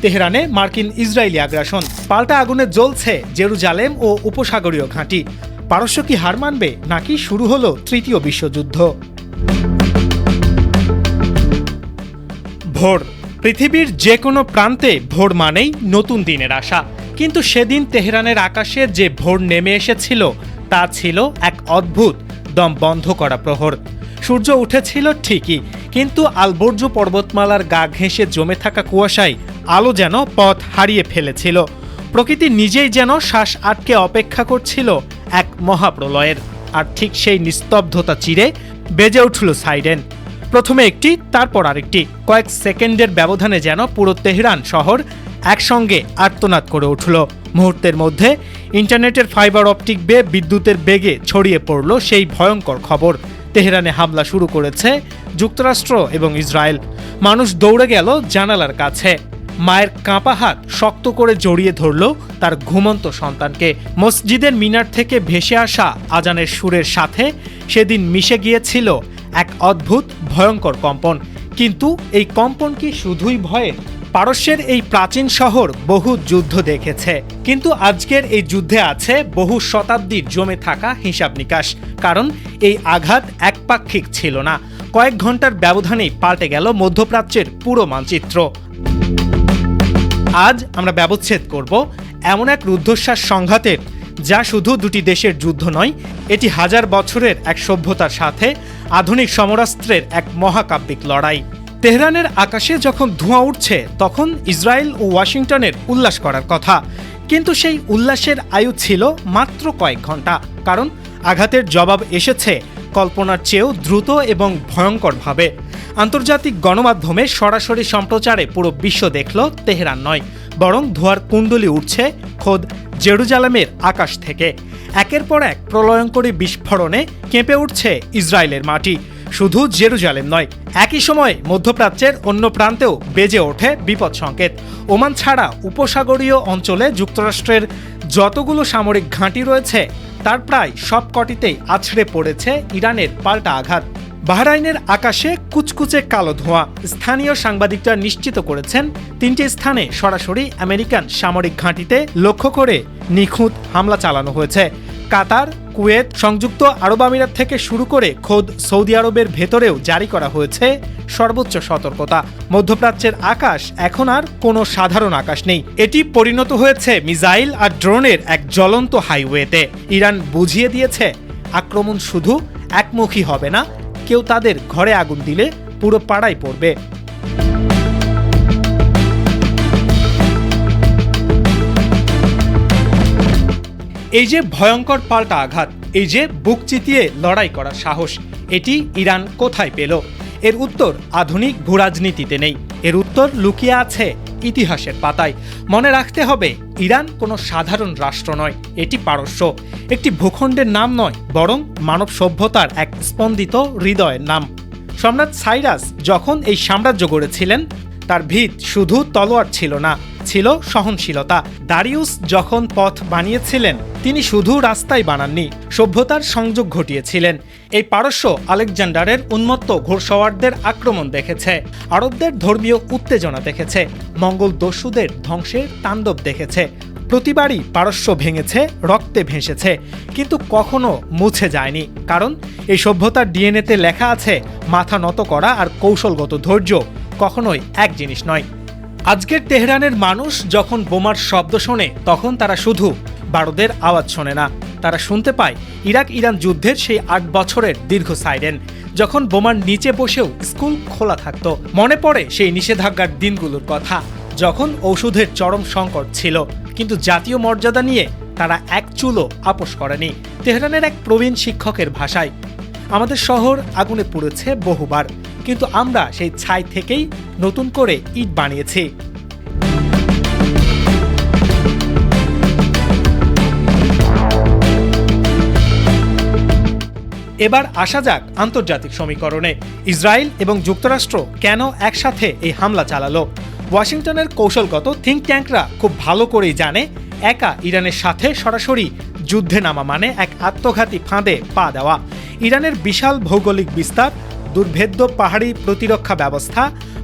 তেহরানে মার্কিন ইসরায়েলি আগ্রাসন, পাল্টা আগুনে জ্বলছে জেরুজালেম ও উপসাগরীয় ঘাঁটি। পারস্য কি হার মানবে, নাকি শুরু হলো তৃতীয় বিশ্বযুদ্ধ? ভোর। পৃথিবীর যে কোনো প্রান্তে ভোর মানেই নতুন দিনের আশা, কিন্তু সেদিন তেহরানের আকাশে যে ভোর নেমে এসেছিল তা ছিল এক অদ্ভুত, দম বন্ধ করা প্রহর। সূর্য উঠেছিল ঠিকই, কিন্তু আলবর্জ পর্বতমালার গা ঘেঁষে জমে থাকা কুয়াশায় আলো যেন পথ হারিয়ে ফেলেছিল। প্রকৃতি নিজেই যেন শ্বাস আটকে অপেক্ষা করছিল এক মহাপ্রলয়ের। আর ঠিক সেই নিস্তব্ধতা চিরে বেজে উঠল সাইরেন। প্রথমে একটি, তারপর আরেকটি। কয়েক সেকেন্ডের ব্যবধানে যেন পুরো তেহরান শহর একসঙ্গে আর্তনাদ করে উঠল। মুহূর্তের মধ্যে ইন্টারনেটের ফাইবার অপটিক বেয়ে বিদ্যুতের বেগে ছড়িয়ে পড়ল সেই ভয়ঙ্কর খবর। তেহরানে হামলা শুরু করেছে যুক্তরাষ্ট্র এবং ইসরায়েল। মানুষ দৌড়ে গেল জানালার কাছে। মায়ের কাঁপা হাত শক্ত করে জড়িয়ে ধরল তার ঘুমন্ত সন্তানকে। মসজিদের মিনার থেকে ভেসে আসা আজানের সুরের সাথে সেদিন মিশে গিয়েছিল এক অদ্ভুত ভয়ঙ্কর কম্পন। কিন্তু এই কম্পন কি শুধুই ভয়ের? পারস্যের এই প্রাচীন শহর বহু যুদ্ধ দেখেছে, কিন্তু আজকের এই যুদ্ধে আছে বহু শতাব্দীর জমে থাকা হিসাব নিকাশ। কারণ এই আঘাত একপাক্ষিক ছিল না, কয়েক ঘন্টার ব্যবধানেই পাল্টে গেল মধ্যপ্রাচ্যের পুরো মানচিত্র। আজ আমরা ব্যবচ্ছেদ করব এমন এক রুদ্ধশ্বাস সংঘাতের, যা শুধু দুটি দেশের যুদ্ধ নয়, এটি হাজার বছরের এক সভ্যতার সাথে আধুনিক সমরাস্ত্রের এক মহাকাব্যিক লড়াই। তেহরানের আকাশে যখন ধোঁয়া উঠছে, তখন ইসরায়েল ও ওয়াশিংটনের উল্লাস করার কথা, কিন্তু সেই উল্লাসের আয়ু ছিল মাত্র কয়েক ঘন্টা। কারণ আঘাতের জবাব এসেছে কল্পনার চেয়েও দ্রুত এবং ভয়ঙ্করভাবে। আন্তর্জাতিক গণমাধ্যমে সরাসরি সম্প্রচারে পুরো বিশ্ব দেখল তেহরান নয়, বরং ধোঁয়ার কুণ্ডলি উঠছে খোদ জেরুজালেমের আকাশ থেকে। একের পর এক প্রলয়ঙ্করী বিস্ফোরণে কেঁপে উঠছে ইসরায়েলের মাটি। শুধু জেরুজালেম নয়, একই সময়ে মধ্যপ্রাচ্যের অন্য প্রান্তেও বেজে ওঠে বিপদ সংকেত। ওমান ছাড়া উপসাগরীয় অঞ্চলে যুক্তরাষ্ট্রের যতগুলো সামরিক ঘাঁটি রয়েছে, তার প্রায় সবকটিতেই আছড়ে পড়েছে ইরানের পাল্টা আঘাত। বাহরাইনের আকাশে কুচকুচে কালো ধোঁয়া। স্থানীয় সাংবাদিকরা নিশ্চিত করেছেন 3টি স্থানে সরাসরি আমেরিকান সামরিক ঘাঁটিতে লক্ষ্য করে নিখুঁত হামলা চালানো হয়েছে। কাতার, কুয়েত, সংযুক্ত আরব আমিরাত থেকে শুরু করে খোদ সৌদি আরবের ভেতরেও জারি করা হয়েছে সর্বোচ্চ সতর্কতা। মধ্যপ্রাচ্যের আকাশ এখন আর কোনো সাধারণ আকাশ নেই, এটি পরিণত হয়েছে মিসাইল আর ড্রোনের এক জ্বলন্ত হাইওয়েতে। ইরান বুঝিয়ে দিয়েছে আক্রমণ শুধু একমুখী হবে না, কেউ তাদের ঘরে আগুন দিলে পুরো পাড়ায় পড়বে। এই যে ভয়ঙ্কর পাল্টা আঘাত, এই যে বুক চিতিয়ে লড়াই করার সাহস, এটি ইরান কোথায় পেল? এর উত্তর আধুনিক ভূরাজনীতিতে নেই, এর উত্তর লুকিয়ে আছে ইতিহাসের পাতায়। মনে রাখতে হবে, ইরান কোনো সাধারণ রাষ্ট্র নয়, এটি পারস্য। একটি ভূখণ্ডের নাম নয়, বরং মানব সভ্যতার এক স্পন্দিত হৃদয়ের নাম। সম্রাট সাইরাস যখন এই সাম্রাজ্য গড়েছিলেন, তার ভিত শুধু তলোয়ার ছিল না, ছিল সহনশীলতা। দারিউস যখন পথ বানিয়েছিলেন, তিনি শুধু রাস্তাই বানাননি, সভ্যতার সংযোগ ঘটিয়েছিলেন। এই পারস্য আলেকজান্ডারের উন্মত্ত ঘোড়সওয়ারদের আক্রমণ দেখেছে, আরবদের ধর্মীয় উত্তেজনা দেখেছে, মঙ্গল দস্যুদের ধ্বংসের তাণ্ডব দেখেছে। প্রতিবারই পারস্য ভেঙেছে, রক্তে ভেসেছে, কিন্তু কখনো মুছে যায়নি। কারণ এই সভ্যতার ডিএনএতে লেখা আছে, মাথা নত করা আর কৌশলগত ধৈর্য কখনোই এক জিনিস নয়। আজকের তেহরানের মানুষ যখন বোমার শব্দ শোনে, তখন তারা শুধু বারুদের আওয়াজ শোনে না, তারা শুনতে পায় ইরাক ইরান যুদ্ধের সেই 8 বছরের দীর্ঘ সাইরেন। যখন বোমার নিচে বসেও স্কুল খোলা থাকতো, মনে পড়ে সেই নিষেধাজ্ঞার দিনগুলোর কথা, যখন ঔষধের চরম সংকট ছিল, কিন্তু জাতীয় মর্যাদা নিয়ে তারা এক চুলও আপোষ করেনি। তেহরানের এক প্রবীণ শিক্ষকের ভাষায়, আমাদের শহর আগুনে পুড়েছে বহুবার, কিন্তু আমরা সেই ছাই থেকেই নতুন করে ইট বানিয়েছি। এবার আসা যাক আন্তর্জাতিক সমীকরণে। ইসরায়েল এবং যুক্তরাষ্ট্র কেন একসাথে এই হামলা চালালো? ওয়াশিংটনের কৌশলগত থিঙ্ক ট্যাঙ্করা খুব ভালো করেই জানে, একা ইরানের সাথে সরাসরি যুদ্ধে নামা মানে এক আত্মঘাতী ফাঁদে পা দেওয়া। ইরানের বিশাল ভৌগোলিক বিস্তার, দুর্ভেদ্য পাহাড়ি প্রতিরক্ষা ব্যবস্থা,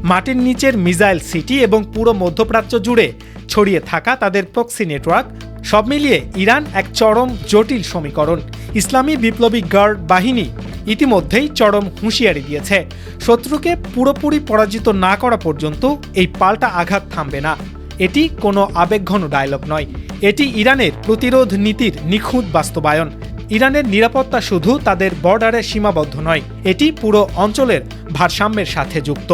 মাটির নিচের মিসাইল সিটি এবং পুরো মধ্যপ্রাচ্য জুড়ে ছড়িয়ে থাকা তাদের প্রক্সি নেটওয়ার্ক, সব মিলিয়ে ইরান এক চরম জটিল সমীকরণ। ইসলামী বিপ্লবী গার্ড বাহিনী ইতিমধ্যেই চরম হুঁশিয়ারি দিয়েছে, শত্রুকে পুরোপুরি পরাজিত না করা পর্যন্ত এই পাল্টা আঘাত থামবে না। এটি কোনো আবেগঘন ডায়লগ নয়, এটি ইরানের প্রতিরোধ নীতির নিখুঁত বাস্তবায়ন। ইরানের নিরাপত্তা শুধু তাদের বর্ডারে সীমাবদ্ধ নয়, এটি পুরো অঞ্চলের ভারসাম্যের সাথে যুক্ত।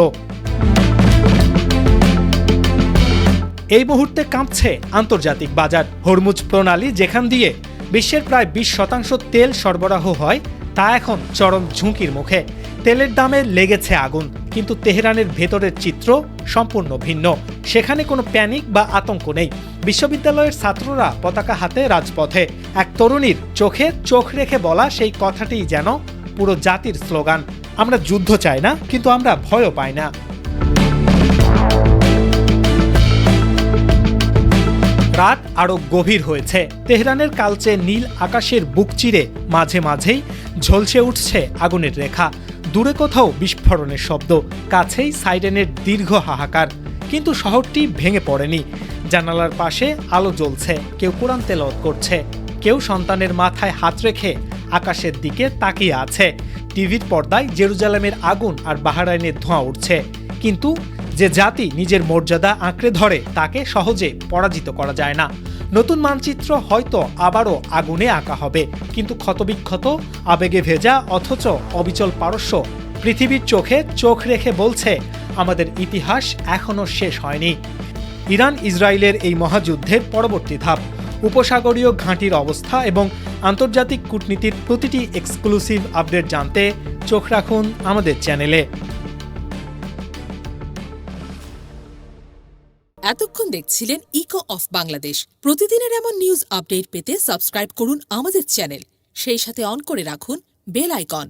এই মুহূর্তে কাঁপছে আন্তর্জাতিক বাজার। হরমুজ প্রণালী, যেখান দিয়ে বিশ্বের প্রায় 20% তেল সরবরাহ হয়, তা এখন চরম ঝুঁকির মুখে। তেলের দামে লেগেছে আগুন, কিন্তু তেহরানের ভেতরের চিত্র সম্পূর্ণ ভিন্ন। সেখানে কোনো প্যানিক বা আতঙ্ক নেই। বিশ্ববিদ্যালয়ের ছাত্ররা পতাকা হাতে রাজপথে। এক তরুণীর চোখে চোখ রেখে বলা সেই কথাটিই যেন পুরো জাতির স্লোগান। আমরা যুদ্ধ চাই না, কিন্তু আমরা ভয়ও পাই না। রাত আরো গভীর হয়েছে। তেহরানের কালচে নীল আকাশের বুক চিরে মাঝে মাঝেই ঝলসে উঠছে আগুনের রেখা। দূরে কোথাও বিস্ফোরণের শব্দ, কাছেই সাইরেনের দীর্ঘ হাহাকার। কিন্তু শহরটি ভেঙে পড়েনি। জানালার পাশে আলো জ্বলছে, কেউ কোরআন তেলাওয়াত করছে, কেউ সন্তানের মাথায় হাত রেখে আকাশের দিকে তাকিয়ে আছে। টিভির পর্দায় জেরুজালেমের আগুন আর বাহরাইনের ধোঁয়া উঠছে। কিন্তু যে জাতি নিজের মর্যাদা আঁকড়ে ধরে, তাকে সহজে পরাজিত করা যায় না। নতুন মানচিত্র হয়তো আবারও আগুনে আঁকা হবে, কিন্তু ক্ষতবিক্ষত, আবেগে ভেজা, অথচ অবিচল পারস্য পৃথিবীর চোখে চোখ রেখে বলছে, আমাদের ইতিহাস এখনো শেষ হয়নি। ইরান ইসরায়েলের এই মহাযুদ্ধের পরবর্তী ধাপ, উপসাগরীয় ঘাঁটির অবস্থা এবং আন্তর্জাতিক কূটনীতির প্রতিটি এক্সক্লুসিভ আপডেট জানতে চোখ রাখুন আমাদের চ্যানেলে। এতক্ষণ দেখছিলেন ইকো অফ বাংলাদেশ। প্রতিদিনের এমন নিউজ আপডেট পেতে সাবস্ক্রাইব করুন আমাদের চ্যানেল, সেই সাথে অন করে রাখুন বেল আইকন।